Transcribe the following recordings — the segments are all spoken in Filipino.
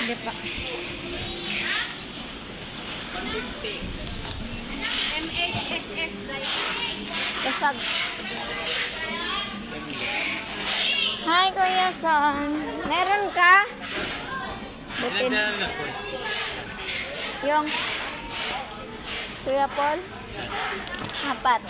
Hindi pa. MHSS Kasag. Hi, Kuya Son. Meron ka? Butin. Yung Kuya Paul? Apat.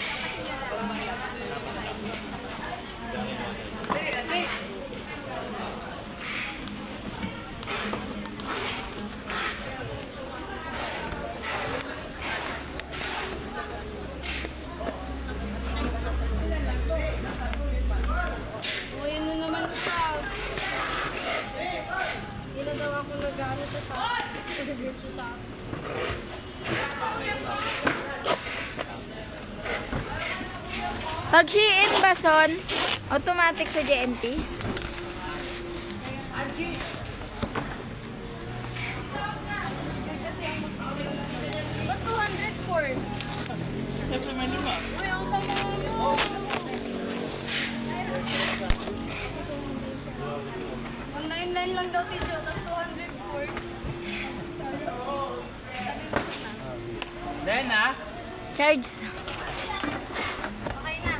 Pag Shein ba, Son? Automatic sa JNT? Ba't 204? Siyempre may lima. Uy, ang sama mo. 199 lang daw, Tijo. Tapos 204. Then Charge. Okay na.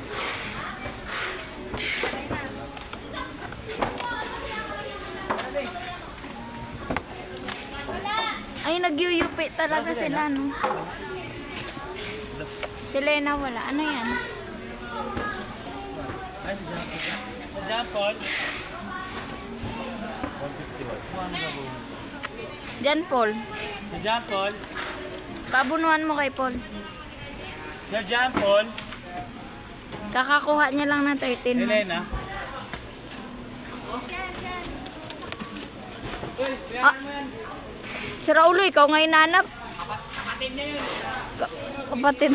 Okay na. Ay, nag-UUP talaga sila, no? Si Lena wala. Ano yan? ay si John Paul. Jan Paul. Si John Paul. Pabunuan mo kay Paul. Si John Paul. Kakakuha niya lang ng 13 Si mo. Lena. Ah, si Raulo, ikaw nga hinanap. Kapatid niya yun. Kapatid.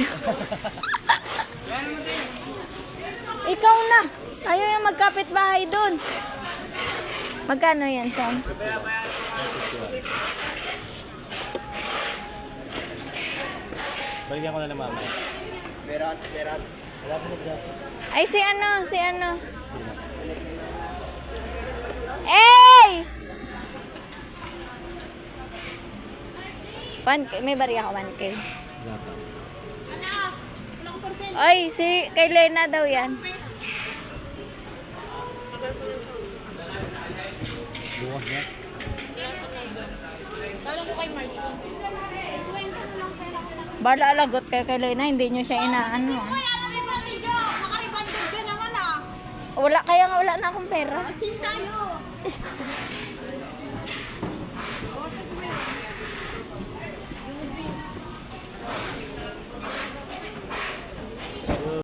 Ikaw na. Ayaw yung magkapit-bahay doon. Magkano yan, Sam? Balikan ko na ng mama. Berat. Wala po na dyan. Ay, si ano. Hey! May bariya ka 1K. Ay, kay Lena daw yan. Bukas na. Talo ko kay March. Bala alagot kay Lena, hindi nyo siya inaano. Ah. Uy, alam mo, Tijo. Nakaribandog ka naman ah. Wala na akong pera. Asin tayo.